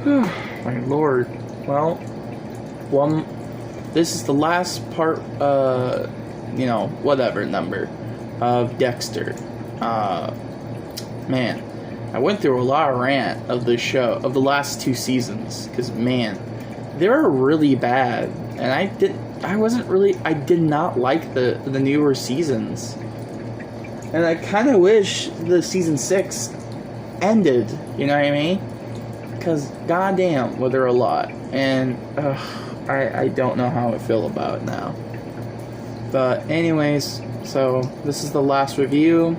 My lord. Well, one. This is the last part. Whatever number of Dexter. Man, I went through a lot of rant of the show of the last 2 seasons because man, they were really bad, and I did not like the newer seasons, and I kind of wish the season 6 ended. You know what I mean? Because goddamn, well, there are a lot, and I don't know how I feel about it now. But anyways, so this is the last review.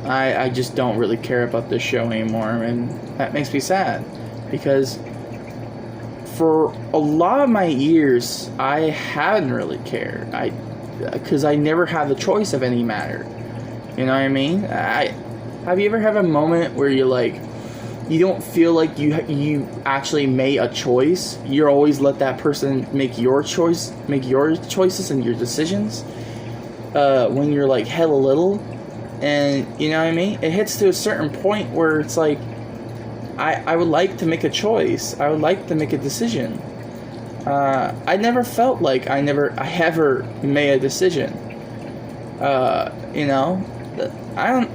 I just don't really care about this show anymore, and that makes me sad because for a lot of my years I haven't really cared. Because I never had the choice of any matter. You know what I mean? Have you ever had a moment where you're like, you don't feel like you actually made a choice? You always let that person make your choices and your decisions when you're like hella little. And you know what I mean? It hits to a certain point where it's like, I would like to make a choice. I would like to make a decision. I never felt like I ever made a decision.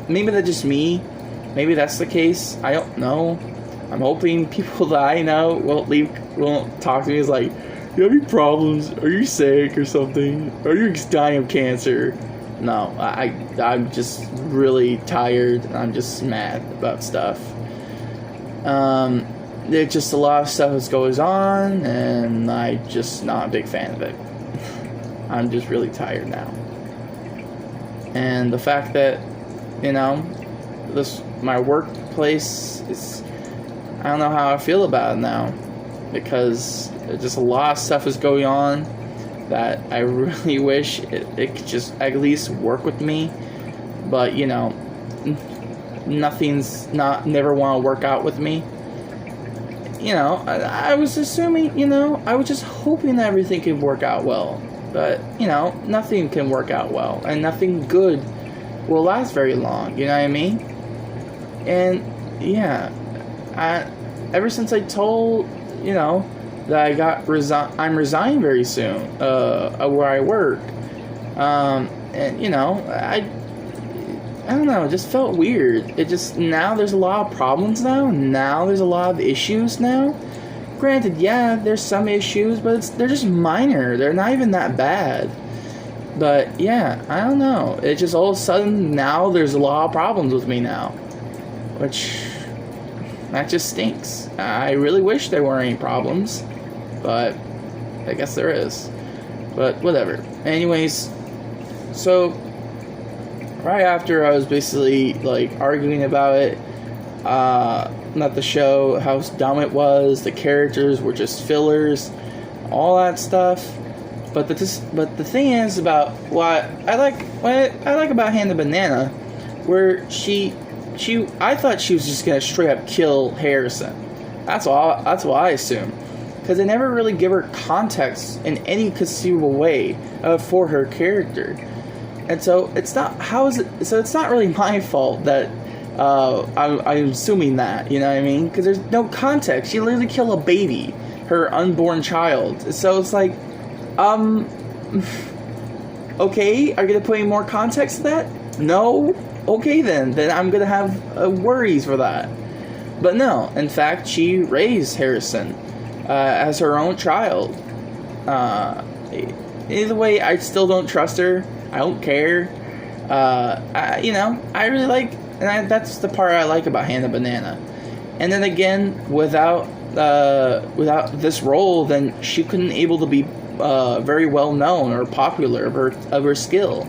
Maybe that's just me. Maybe that's the case. I don't know. I'm hoping people that I know won't talk to me as like, you have any problems? Are you sick or something? Are you dying of cancer? No, I'm just really tired. I'm just mad about stuff. There's just a lot of stuff that goes on, and I'm just not a big fan of it. I'm just really tired now. And the fact that, my workplace is, I don't know how I feel about it now, because just a lot of stuff is going on that I really wish it could just at least work with me, but never want to work out with me. I was assuming, I was just hoping that everything could work out well, but nothing can work out well, and nothing good will last very long. You know what I mean? And yeah, ever since I told that I'm resigning very soon where I work, and I don't know, it just felt weird. It just, now there's a lot of problems now there's a lot of issues now. Granted, yeah, there's some issues, but they're just minor. They're not even that bad. But yeah, I don't know. It just all of a sudden now there's a lot of problems with me now, which that just stinks. I really wish there weren't any problems, but I guess there is. But whatever. Anyways, so right after I was basically like arguing about it, not the show, how dumb it was, the characters were just fillers, all that stuff. But the thing is about what I like about Hannah Banana, where I thought she was just gonna straight up kill Harrison. That's what I assumed, because they never really give her context in any conceivable way for her character. And so it's not it's not really my fault that I'm assuming that, you know what I mean? Because there's no context. She literally killed a baby, her unborn child. So it's like, okay, are you gonna put any more context to that? No? Okay then I'm gonna have worries for that. But no, in fact, she raised Harrison as her own child. Either way, I still don't trust her. I don't care. I really like, and that's the part I like about Hannah Banana. And then again, without this role, then she couldn't able to be very well known or popular of her skill,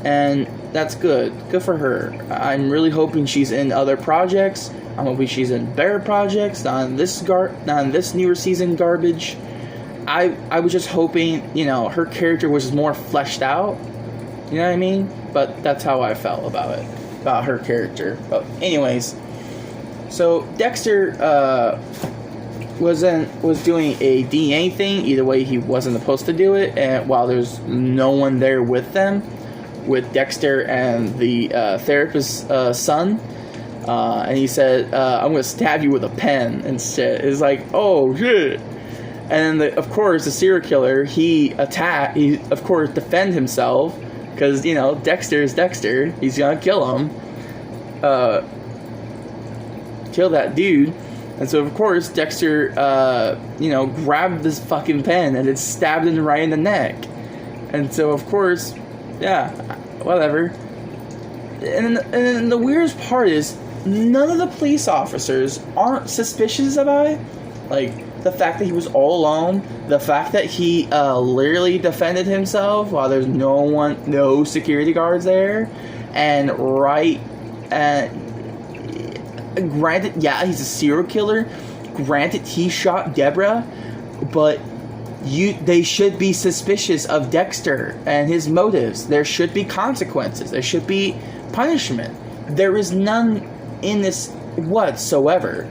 and that's good for her. I'm really hoping she's in other projects. I'm hoping she's in better projects, not in this newer season garbage. I was just hoping, her character was more fleshed out. You know what I mean? But that's how I felt about her character. But anyways, so Dexter was doing a DNA thing. Either way, he wasn't supposed to do it, and while there's no one there with them, with Dexter and the therapist's son. And he said, I'm gonna stab you with a pen and shit. It's like, oh shit. And then, of course, the serial killer, he of course defend himself, because, you know, Dexter is Dexter. He's gonna kill him. Kill that dude. And so, of course, Dexter, grabbed this fucking pen and it stabbed him right in the neck. And so, of course, yeah, whatever. And then the weirdest part is, none of the police officers aren't suspicious about it. Like, the fact that he was all alone, the fact that he literally defended himself while there's no security guards there, and granted, yeah, he's a serial killer. Granted, he shot Deborah, but they should be suspicious of Dexter and his motives. There should be consequences. There should be punishment. There is none in this whatsoever.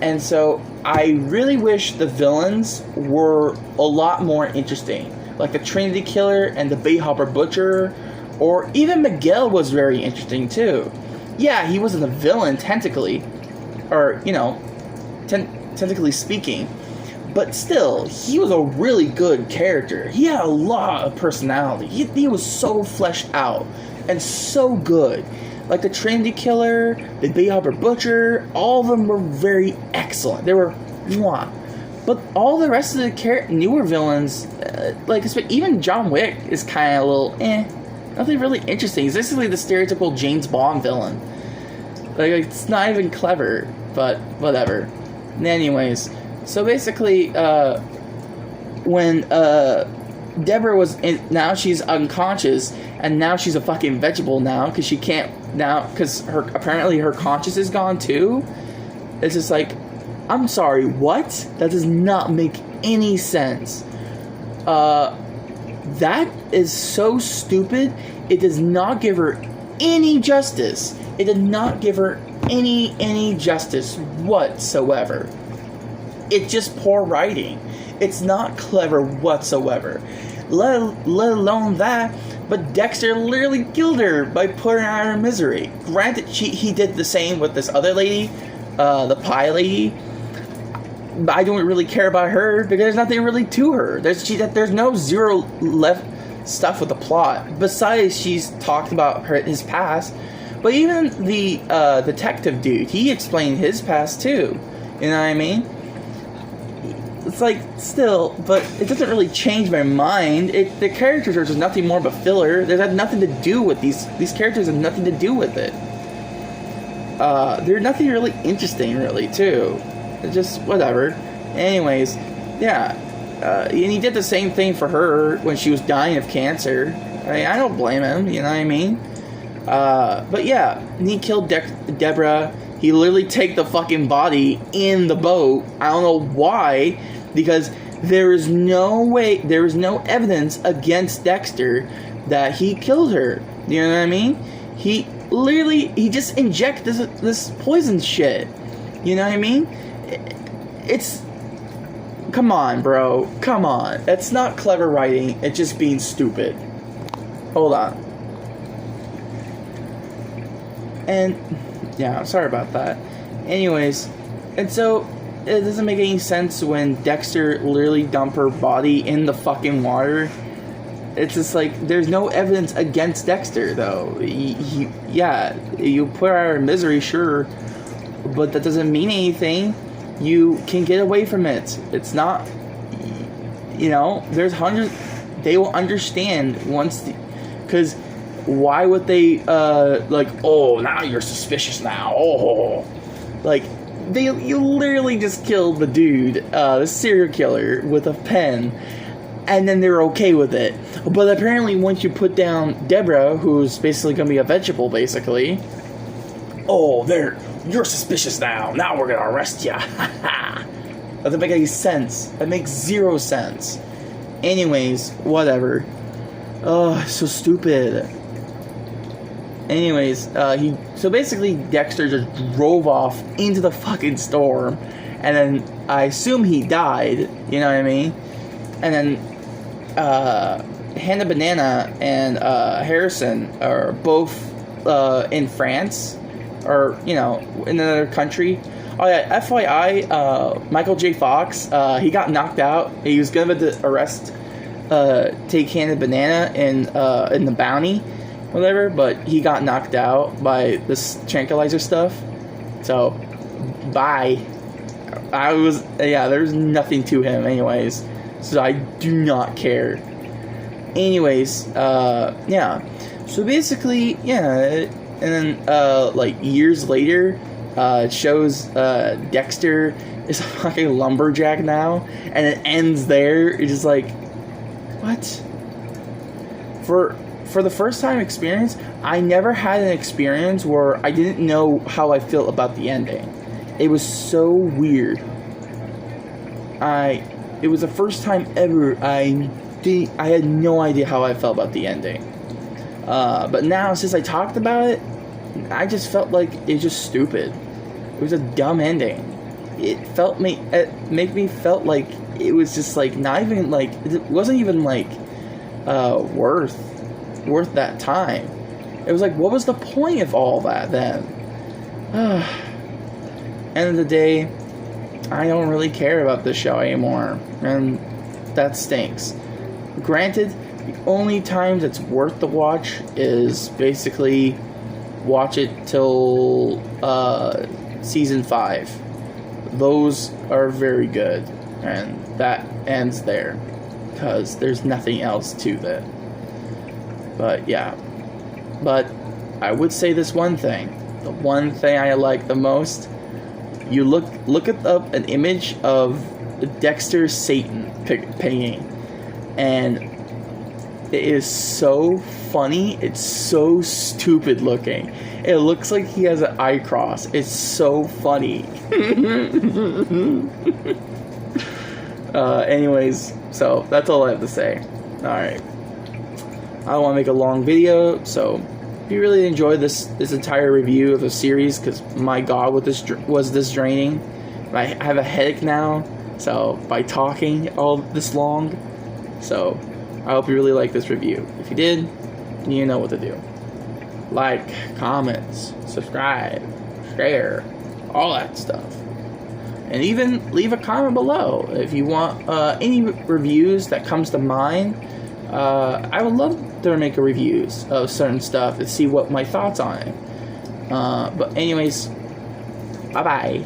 And so I really wish the villains were a lot more interesting. Like the Trinity Killer and the Bayhopper Butcher, or even Miguel was very interesting too. Yeah, he wasn't a villain technically, or, you know, technically speaking, but still, he was a really good character. He had a lot of personality. He was so fleshed out and so good. Like the Trinity Killer, the Bayhopper Butcher, all of them were very excellent. They were mwah. But all the rest of the newer villains, even John Wick is kind of a little nothing really interesting. He's basically the stereotypical James Bond villain. Like, it's not even clever, but whatever. Anyways, so basically, when Deborah was now she's unconscious, and now she's a fucking vegetable now, because she can't now, because apparently her conscience is gone too. It's just like, I'm sorry, what? That does not make any sense. That is so stupid. It does not give her any justice. It did not give her any justice whatsoever. It's just poor writing. It's not clever whatsoever. Let alone that, but Dexter literally killed her by putting her out of misery. Granted, he did the same with this other lady, the pie lady. But I don't really care about her because there's nothing really to her. There's no zero left stuff with the plot. Besides, she's talked about his past. But even the detective dude, he explained his past too. You know what I mean? It's like, still, but it doesn't really change my mind. The characters are just nothing more but filler. They have nothing to do with these characters have nothing to do with it. They're nothing really interesting, really, too. It's just whatever. Anyways, yeah. And he did the same thing for her when she was dying of cancer. I mean, I don't blame him, you know what I mean? But yeah, he killed Deborah. He literally take the fucking body in the boat. I don't know why, because there is no evidence against Dexter that he killed her. You know what I mean? He just inject this poison shit. You know what I mean? It's, come on, bro. Come on. It's not clever writing. It's just being stupid. Hold on. And yeah, I'm sorry about that. Anyways, and so it doesn't make any sense when Dexter literally dumped her body in the fucking water. It's just like, there's no evidence against Dexter, though. You put her out of misery, sure, but that doesn't mean anything. You can get away from it. It's not, there's hundreds. They will understand once, because why would they, oh, now you're suspicious now. Oh, like, you literally just killed the dude, the serial killer, with a pen, and then they're okay with it. But apparently, once you put down Deborah, who's basically gonna be a vegetable, basically, you're suspicious now. Now we're gonna arrest ya. That doesn't make any sense. That makes zero sense. Anyways, whatever. Oh, so stupid. Anyways, so basically Dexter just drove off into the fucking storm, and then I assume he died, you know what I mean? And then Hannah Banana and Harrison are both in France, or in another country. Oh yeah, FYI, Michael J. Fox, he got knocked out. He was going to arrest Take Cannon Banana in the Bounty, whatever, but he got knocked out by this tranquilizer stuff. So, bye. There's nothing to him anyways. So I do not care. Anyways, So basically, and then, like, years later, it shows Dexter is a fucking lumberjack now, and it ends there. It's just like, what? For the first time experience, I never had an experience where I didn't know how I felt about the ending. It was so weird. It was the first time ever I had no idea how I felt about the ending. But now, since I talked about it, I just felt like it's just stupid. It was a dumb ending. It made me felt like it was just like not even like it wasn't even like worth that time. It was like, what was the point of all that then? End of the day, I don't really care about this show anymore, and that stinks. Granted, the only times it's worth the watch is basically watch it till season 5. Those are very good, and that ends there because there's nothing else to that. But yeah, but I would say this one thing. The one thing I like the most, you look up an image of Dexter Satan painting, and it is so funny. It's so stupid looking. It looks like he has an eye cross. It's so funny. Anyways, so that's all I have to say. Alright. I don't want to make a long video, so if you really enjoyed this entire review of the series, because my god, was this draining. I have a headache now, so by talking all this long, so I hope you really like this review. If you did, you know what to do. Like, comments, subscribe, share, all that stuff. And even leave a comment below if you want any reviews that comes to mind. I would love to make reviews of certain stuff and see what my thoughts on it. But anyways, bye-bye.